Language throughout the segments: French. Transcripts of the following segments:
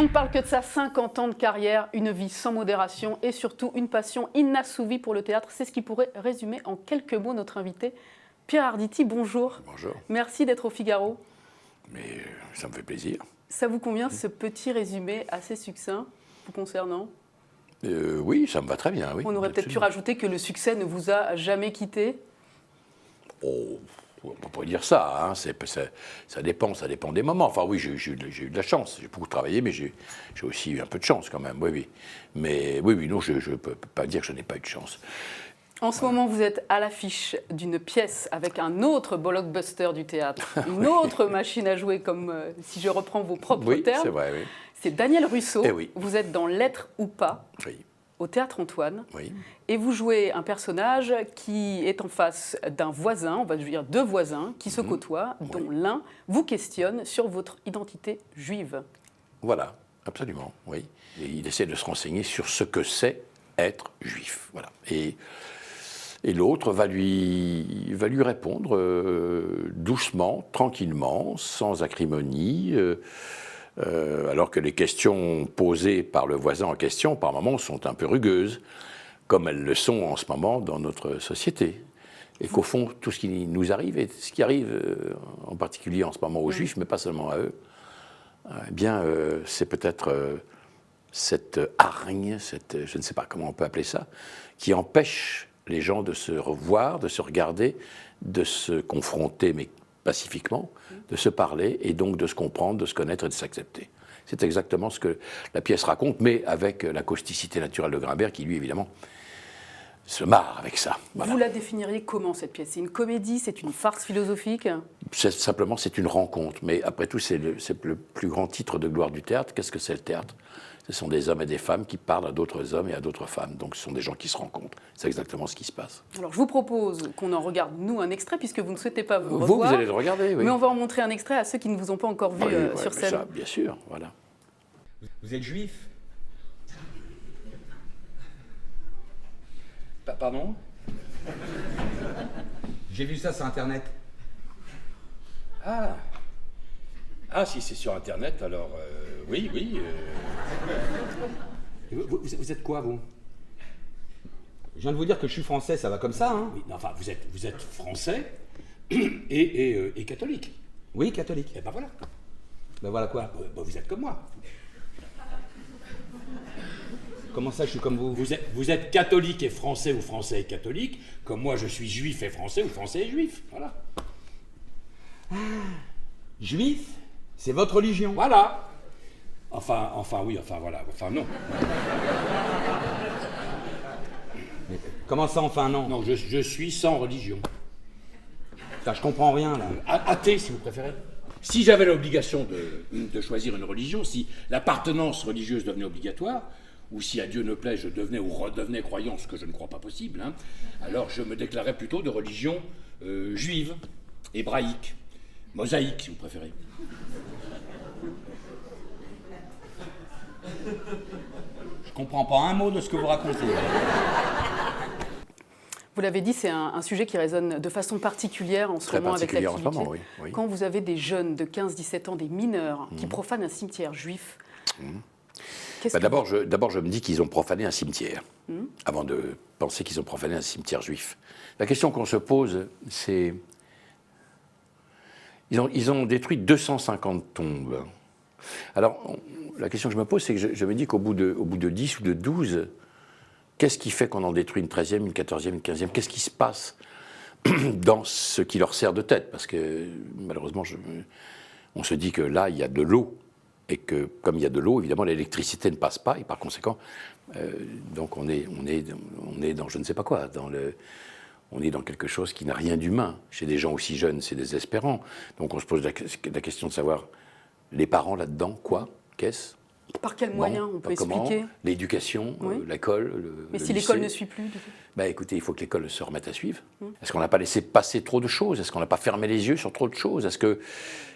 On ne parle que de sa 50 ans de carrière, une vie sans modération et surtout une passion inassouvie pour le théâtre. C'est ce qui pourrait résumer en quelques mots notre invité. Pierre Arditi, bonjour. Bonjour. Merci d'être au Figaro. Mais ça me fait plaisir. Ça vous convient ce petit résumé assez succinct vous concernant? Oui, ça me va très bien, oui. On aurait peut-être pu rajouter que le succès ne vous a jamais quitté. Oh, on pourrait dire ça, hein. Ça dépend des moments. Enfin oui, j'ai eu de la chance. J'ai beaucoup travaillé, mais j'ai aussi eu un peu de chance quand même, oui. Mais oui, non, je ne peux pas dire que je n'ai pas eu de chance. En ce moment, vous êtes à l'affiche d'une pièce avec un autre blockbuster du théâtre, une autre machine à jouer, comme si je reprends vos propres termes. C'est vrai, oui. C'est Daniel Russo. Eh oui. Vous êtes dans L'être ou pas, Oui. au Théâtre Antoine. Oui. Et vous jouez un personnage qui est en face d'un voisin, on va dire deux voisins, qui se côtoient, dont l'un vous questionne sur votre identité juive. Voilà, absolument, oui. Et il essaie de se renseigner sur ce que c'est être juif, voilà. Et l'autre va lui répondre doucement, tranquillement, sans acrimonie, alors que les questions posées par le voisin en question, par moments, sont un peu rugueuses, comme elles le sont en ce moment dans notre société. Et qu'au fond, tout ce qui nous arrive, et ce qui arrive en particulier en ce moment aux Juifs, mais pas seulement à eux, c'est peut-être cette hargne, je ne sais pas comment on peut appeler ça, qui empêche les gens de se revoir, de se regarder, de se confronter, mais pacifiquement, de se parler et donc de se comprendre, de se connaître et de s'accepter. C'est exactement ce que la pièce raconte, mais avec la causticité naturelle de Grimbert qui, lui, évidemment, se marre avec ça. Voilà. Vous la définiriez comment, cette pièce? C'est une comédie, c'est une farce philosophique? Simplement, c'est une rencontre. Mais après tout, c'est le plus grand titre de gloire du théâtre. Qu'est-ce que c'est le théâtre? Ce sont des hommes et des femmes qui parlent à d'autres hommes et à d'autres femmes. Donc ce sont des gens qui se rencontrent. C'est exactement ce qui se passe. Alors je vous propose qu'on en regarde, nous, un extrait, puisque vous ne souhaitez pas vous revoir. Vous allez le regarder, oui. Mais on va en montrer un extrait à ceux qui ne vous ont pas encore vu sur scène. Ça, bien sûr, voilà. Vous êtes juif? Pardon? J'ai vu ça sur Internet. Ah, si c'est sur Internet, alors oui. Vous êtes quoi, vous? Je viens de vous dire que je suis français, ça va comme ça, hein? Oui, non, enfin, vous êtes français et catholique. Oui, catholique. Eh ben voilà. Ben voilà quoi? Vous êtes comme moi. Comment ça, je suis comme vous? Vous êtes catholique et français ou français et catholique, comme moi je suis juif et français ou français et juif. Voilà. Juif? C'est votre religion? Voilà. Enfin, voilà. Enfin, non. Mais comment ça, enfin non? Non, je suis sans religion. Putain, je comprends rien, là. Athée, si vous préférez. Si j'avais l'obligation de choisir une religion, si l'appartenance religieuse devenait obligatoire, ou si à Dieu ne plaît, je devenais ou redevenais croyant, ce que je ne crois pas possible, hein, alors je me déclarais plutôt de religion juive, hébraïque, mosaïque, si vous préférez. Je comprends pas un mot de ce que vous racontez. Vous l'avez dit, c'est un sujet qui résonne de façon particulière en ce moment avec l'actualité. Très particulière en ce moment, oui. Quand vous avez des jeunes de 15-17 ans, des mineurs, qui profanent un cimetière juif, D'abord, je me dis qu'ils ont profané un cimetière, avant de penser qu'ils ont profané un cimetière juif. La question qu'on se pose, c'est... Ils ont détruit 250 tombes. Alors, la question que je me pose, c'est que je me dis qu'au bout de 10 ou de 12, qu'est-ce qui fait qu'on en détruit une 13e, une 14e, une 15e? Qu'est-ce qui se passe dans ce qui leur sert de tête? Parce que, malheureusement, on se dit que là, il y a de l'eau. Et que, comme il y a de l'eau, évidemment, l'électricité ne passe pas, et par conséquent, donc on est dans je ne sais pas quoi, on est dans quelque chose qui n'a rien d'humain. Chez des gens aussi jeunes, c'est désespérant. Donc on se pose la question de savoir, les parents là-dedans, quoi? Qu'est-ce? Par quels moyens on peut expliquer? L'éducation, l'école. Mais si l'école ne suit plus, du coup. Écoutez, il faut que l'école se remette à suivre. Est-ce qu'on n'a pas laissé passer trop de choses? Est-ce qu'on n'a pas fermé les yeux sur trop de choses?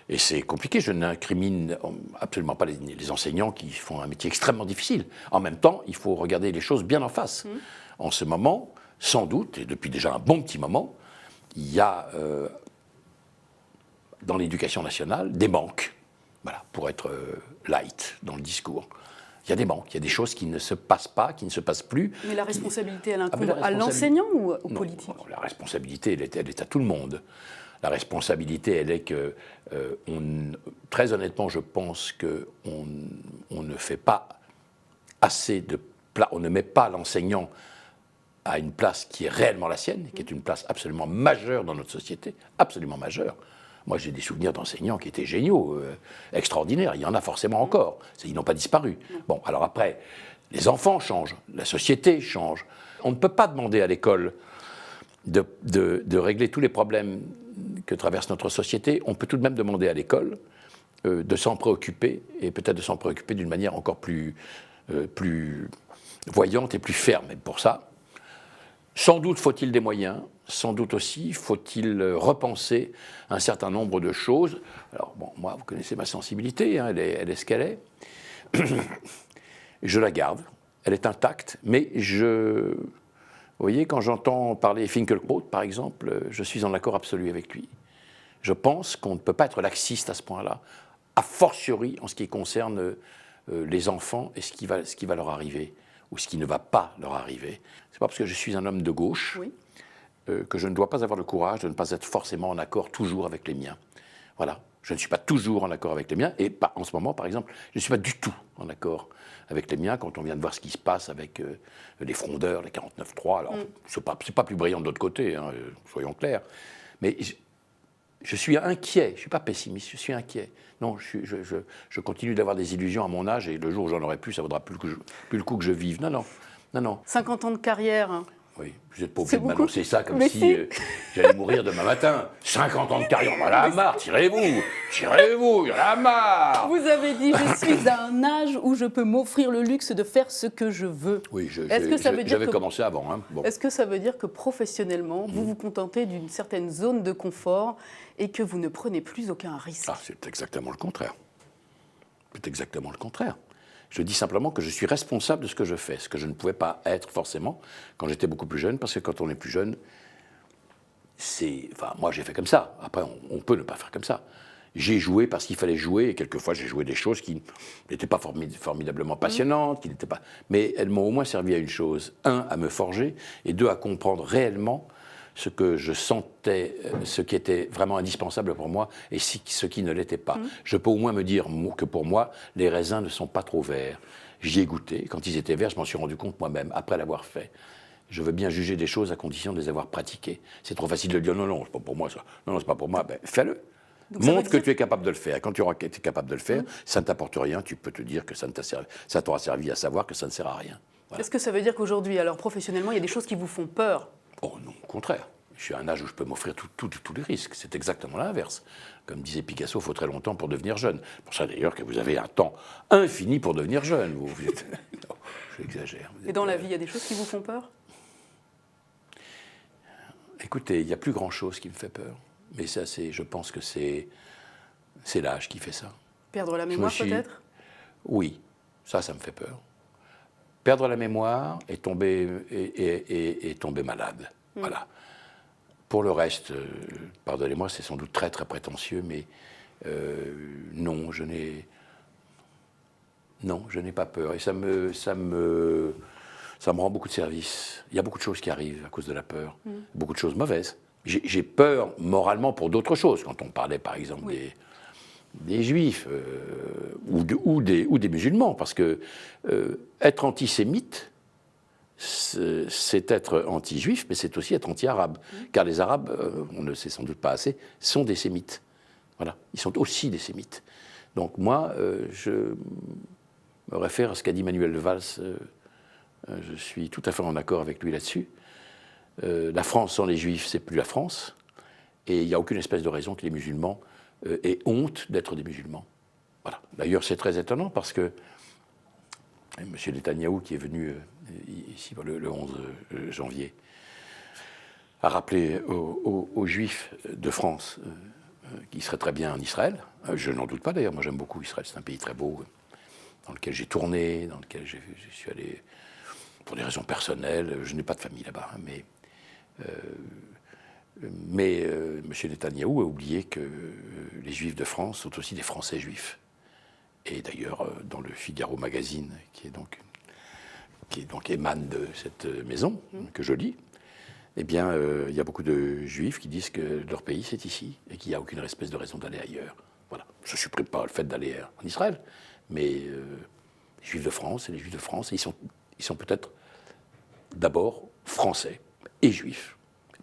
Et c'est compliqué, je n'incrimine absolument pas les enseignants qui font un métier extrêmement difficile. En même temps, il faut regarder les choses bien en face. En ce moment, sans doute, et depuis déjà un bon petit moment, il y a dans l'éducation nationale des manques. Voilà, pour être light dans le discours. Il y a des manques, il y a des choses qui ne se passent pas, qui ne se passent plus. Mais la responsabilité, elle mais incombe la à l'enseignant ou aux Non, politiques? non, la responsabilité, elle est à tout le monde. La responsabilité, elle est que, très honnêtement, je pense qu'on ne fait pas assez de place, on ne met pas l'enseignant à une place qui est réellement la sienne, qui est une place absolument majeure dans notre société, absolument majeure. Moi, j'ai des souvenirs d'enseignants qui étaient géniaux, extraordinaires. Il y en a forcément encore. Ils n'ont pas disparu. Bon, alors après, les enfants changent, la société change. On ne peut pas demander à l'école de régler tous les problèmes que traverse notre société. On peut tout de même demander à l'école de s'en préoccuper, et peut-être de s'en préoccuper d'une manière encore plus voyante et plus ferme. Et pour ça, sans doute faut-il des moyens, sans doute aussi faut-il repenser un certain nombre de choses. Alors, bon, moi, vous connaissez ma sensibilité, hein, elle est ce qu'elle est. Je la garde, elle est intacte, mais vous voyez, quand j'entends parler Finkielkraut, par exemple, je suis en accord absolu avec lui. Je pense qu'on ne peut pas être laxiste à ce point-là, a fortiori en ce qui concerne les enfants et ce qui va leur arriver, ou ce qui ne va pas leur arriver. C'est pas parce que je suis un homme de gauche que je ne dois pas avoir le courage de ne pas être forcément en accord toujours avec les miens. Voilà, je ne suis pas toujours en accord avec les miens, et en ce moment, par exemple, je ne suis pas du tout en accord avec les miens quand on vient de voir ce qui se passe avec les frondeurs, les 49.3. Alors, c'est pas plus brillant de l'autre côté, hein, soyons clairs. Mais je suis inquiet, je ne suis pas pessimiste, je suis inquiet. Non, je continue d'avoir des illusions à mon âge, et le jour où j'en aurai plus, ça ne vaudra plus le coup que je vive. Non. 50 ans de carrière. Oui, vous n'êtes pas obligé de beaucoup. m'annoncer ça comme Mais si j'allais mourir demain matin. 50 ans de carrière, on en a marre, tirez-vous, il y en a marre. Vous avez dit, je suis à un âge où je peux m'offrir le luxe de faire ce que je veux. Oui, Est-ce que ça veut dire j'avais que- commencé avant. Hein. Bon. Est-ce que ça veut dire que professionnellement, vous vous contentez d'une certaine zone de confort et que vous ne prenez plus aucun risque? Ah, c'est exactement le contraire. C'est exactement le contraire. Je dis simplement que je suis responsable de ce que je fais, ce que je ne pouvais pas être forcément quand j'étais beaucoup plus jeune, parce que quand on est plus jeune, moi j'ai fait comme ça. Après, on peut ne pas faire comme ça. J'ai joué parce qu'il fallait jouer, et quelquefois j'ai joué des choses qui n'étaient pas formidablement passionnantes, qui n'étaient pas... mais elles m'ont au moins servi à une chose. Un, à me forger, et deux, à comprendre réellement ce que je sentais, ce qui était vraiment indispensable pour moi et ce qui ne l'était pas. Je peux au moins me dire que pour moi, les raisins ne sont pas trop verts. J'y ai goûté. Quand ils étaient verts, je m'en suis rendu compte moi-même, après l'avoir fait. Je veux bien juger des choses à condition de les avoir pratiquées. C'est trop facile de dire non, c'est pas pour moi ça. Non, c'est pas pour moi. Ben, fais-le. Donc, ça veut Montre que dire- tu es capable de le faire. Quand tu auras été capable de le faire, ça ne t'apporte rien. Tu peux te dire que ça t'aura servi à savoir que ça ne sert à rien. Voilà. Est-ce que ça veut dire qu'aujourd'hui, alors professionnellement, il y a des choses qui vous font peur? Oh non, au contraire. Je suis à un âge où je peux m'offrir tous les risques. C'est exactement l'inverse. Comme disait Picasso, il faut très longtemps pour devenir jeune. Pour ça d'ailleurs que vous avez un temps infini pour devenir jeune. Vous êtes... Non, j'exagère. Et dans la vie, il y a des choses qui vous font peur? Écoutez, il n'y a plus grand-chose qui me fait peur. Mais ça, je pense que c'est l'âge qui fait ça. Perdre la mémoire suis- peut-être? Oui, ça me fait peur. Perdre la mémoire et tomber malade. Voilà. Pour le reste, pardonnez-moi, c'est sans doute très très prétentieux, mais non, je n'ai pas peur. Et ça me rend beaucoup de service. Il y a beaucoup de choses qui arrivent à cause de la peur, beaucoup de choses mauvaises. J'ai peur moralement pour d'autres choses. Quand on parlait par exemple des juifs ou des musulmans, parce que être antisémite, c'est être anti-juif, mais c'est aussi être anti-arabe. Car les Arabes, on ne le sait sans doute pas assez, sont des sémites. Voilà, ils sont aussi des sémites. Donc moi, je me réfère à ce qu'a dit Manuel de Valls. Je suis tout à fait en accord avec lui là-dessus. La France sans les Juifs, c'est plus la France. Et il n'y a aucune espèce de raison que les musulmans aient honte d'être des musulmans. Voilà. D'ailleurs, c'est très étonnant parce que M. Netanyahou, qui est venu ici le 11 janvier, a rappelé aux Juifs de France qu'ils seraient très bien en Israël. Je n'en doute pas d'ailleurs, moi j'aime beaucoup Israël, c'est un pays très beau, dans lequel j'ai tourné, dans lequel je suis allé pour des raisons personnelles. Je n'ai pas de famille là-bas, hein, mais M. Netanyahou a oublié que les Juifs de France sont aussi des Français juifs. Et d'ailleurs, dans le Figaro Magazine, qui émane de cette maison, que je lis, eh bien, il y a beaucoup de juifs qui disent que leur pays, c'est ici, et qu'il n'y a aucune espèce de raison d'aller ailleurs. Voilà. Je ne supprime pas le fait d'aller en Israël, mais les juifs de France, et les juifs de France, ils sont peut-être d'abord français et juifs,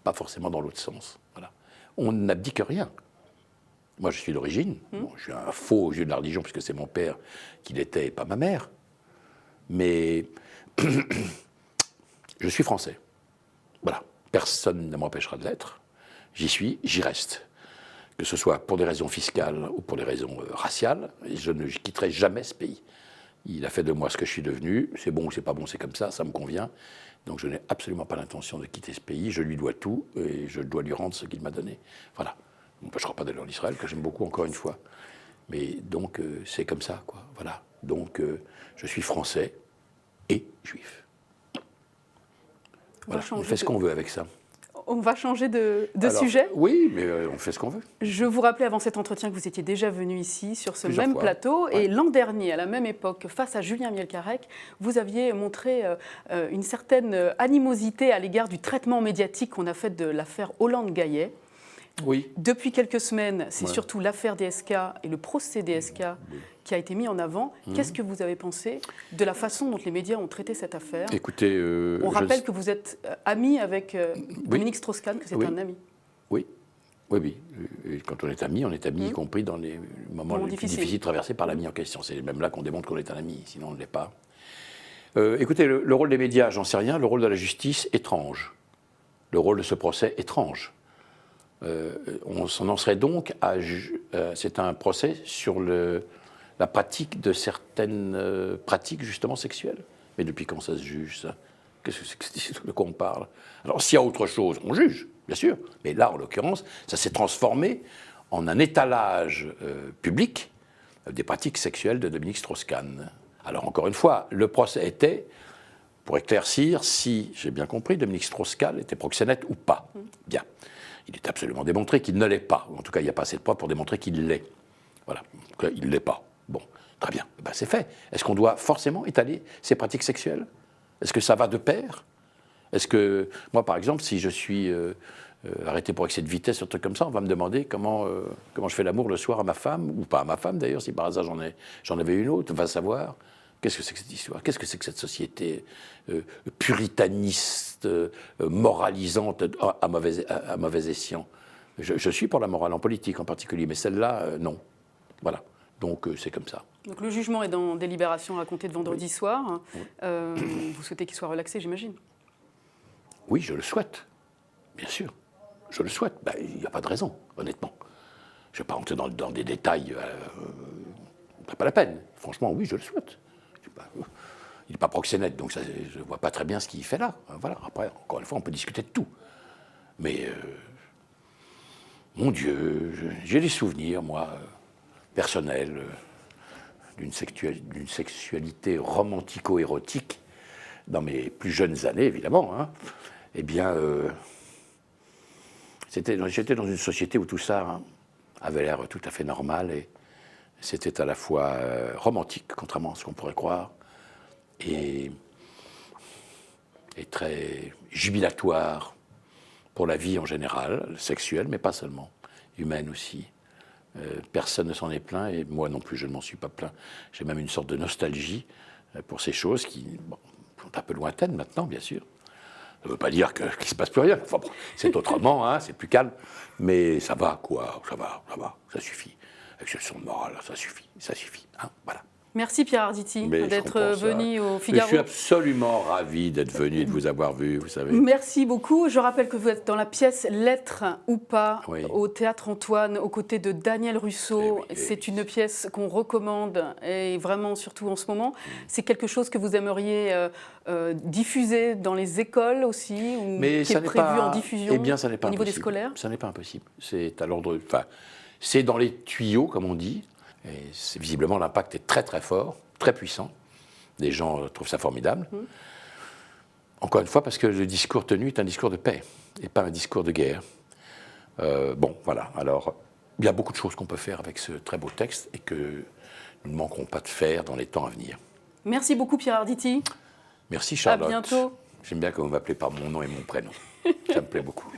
pas forcément dans l'autre sens. Voilà. On n'abdique rien. Moi, je suis d'origine, bon, je suis un faux aux yeux de la religion, puisque c'est mon père qui l'était, et pas ma mère, mais je suis français. Voilà. Personne ne m'empêchera de l'être. J'y suis, j'y reste. Que ce soit pour des raisons fiscales ou pour des raisons raciales, et je ne quitterai jamais ce pays. Il a fait de moi ce que je suis devenu. C'est bon ou c'est pas bon, c'est comme ça me convient. Donc je n'ai absolument pas l'intention de quitter ce pays. Je lui dois tout et je dois lui rendre ce qu'il m'a donné. Voilà. On ne m'empêchera pas d'aller en Israël, que j'aime beaucoup, encore une fois. Mais donc, c'est comme ça, quoi. Voilà. Donc, je suis français et juif. Voilà. On fait ce qu'on veut avec ça. On va changer de Alors, sujet. Oui, mais on fait ce qu'on veut. Je vous rappelais avant cet entretien que vous étiez déjà venu ici, sur ce Plusieurs même fois. plateau. Ouais. Et l'an dernier, à la même époque, face à Julien Mielcarrec, vous aviez montré une certaine animosité à l'égard du traitement médiatique qu'on a fait de l'affaire Hollande-Gaillet. Oui. Depuis quelques semaines, c'est Ouais. surtout l'affaire DSK et le procès DSK qui a été mis en avant. Qu'est-ce que vous avez pensé de la façon dont les médias ont traité cette affaire? Écoutez, On rappelle que vous êtes ami avec Dominique Strauss-Kahn, que c'est Oui. un ami. Oui. Oui. Et quand on est amis, y compris dans les moments les plus difficiles traversés par l'ami en question. C'est même là qu'on démontre qu'on est un ami, sinon on ne l'est pas. Écoutez, le rôle des médias, j'en sais rien. Le rôle de la justice, étrange. Le rôle de ce procès, étrange. On s'en en serait donc à... c'est un procès sur la pratique de certaines pratiques, justement, sexuelles. Mais depuis quand ça se juge, ça? Qu'est-ce que c'est que cette histoire de quoi on parle? Alors, s'il y a autre chose, on juge, bien sûr. Mais là, en l'occurrence, ça s'est transformé en un étalage public des pratiques sexuelles de Dominique Strauss-Kahn. Alors, encore une fois, le procès était pour éclaircir si, j'ai bien compris, Dominique Strauss-Kahn était proxénète ou pas. Bien. Il est absolument démontré qu'il ne l'est pas. En tout cas, il n'y a pas assez de preuves pour démontrer qu'il l'est. Voilà. Il ne l'est pas. Bon, très bien. Ben, c'est fait. Est-ce qu'on doit forcément étaler ces pratiques sexuelles? Est-ce que ça va de pair? Est-ce que, moi, par exemple, si je suis arrêté pour excès de vitesse, un truc comme ça, on va me demander comment je fais l'amour le soir à ma femme, ou pas à ma femme d'ailleurs, si par hasard j'en avais une autre, va savoir. Qu'est-ce que c'est que cette histoire? Qu'est-ce que c'est que cette société puritaniste, moralisante, à mauvais escient? Je suis pour la morale en politique en particulier, mais celle-là, non. Voilà. Donc c'est comme ça. Donc le jugement est dans délibération à compter de vendredi soir. Oui. Vous souhaitez qu'il soit relaxé, j'imagine? Oui, je le souhaite. Bien sûr. Je le souhaite. Ben, il n'y a pas de raison, honnêtement. Je ne vais pas rentrer dans des détails. Pas la peine. Franchement, oui, je le souhaite. Il n'est pas proxénète, donc ça, je ne vois pas très bien ce qu'il fait là. Voilà. Après, encore une fois, on peut discuter de tout. Mais, mon Dieu, j'ai des souvenirs, moi, personnels, d'une sexualité romantico-érotique, dans mes plus jeunes années, évidemment. Hein. Eh bien, j'étais dans une société où tout ça avait l'air tout à fait normal et c'était à la fois romantique, contrairement à ce qu'on pourrait croire, et très jubilatoire pour la vie en général, sexuelle, mais pas seulement, humaine aussi. Personne ne s'en est plaint, et moi non plus, je ne m'en suis pas plaint. J'ai même une sorte de nostalgie pour ces choses qui sont un peu lointaines maintenant, bien sûr. Ça ne veut pas dire qu'il ne se passe plus rien. Enfin, bon, c'est autrement, hein, c'est plus calme. Mais ça va, quoi, ça va, ça suffit. Avec ce son de morale, ça suffit, hein, voilà. Merci Pierre Arditi Mais d'être venu au Mais Figaro. je suis absolument ravi d'être venu et de vous avoir vu, vous savez. Merci beaucoup. Je rappelle que vous êtes dans la pièce Lettres ou pas, Oui. au Théâtre Antoine, aux côtés de Daniel Russo. C'est une pièce qu'on recommande, et vraiment, surtout en ce moment. C'est quelque chose que vous aimeriez diffuser dans les écoles aussi, ou Mais qui est prévu en diffusion eh bien, ça n'est pas au niveau des impossible. scolaires? Ça n'est pas impossible. C'est à l'ordre. Enfin, c'est dans les tuyaux, comme on dit. Et visiblement, l'impact est très très fort, très puissant. Les gens trouvent ça formidable. Encore une fois, parce que le discours tenu est un discours de paix et pas un discours de guerre. Bon, voilà. Alors, il y a beaucoup de choses qu'on peut faire avec ce très beau texte et que nous ne manquerons pas de faire dans les temps à venir. Merci beaucoup Pierre Arditi. Merci Charlotte. À bientôt. J'aime bien que vous m'appelez par mon nom et mon prénom. Ça me plaît beaucoup.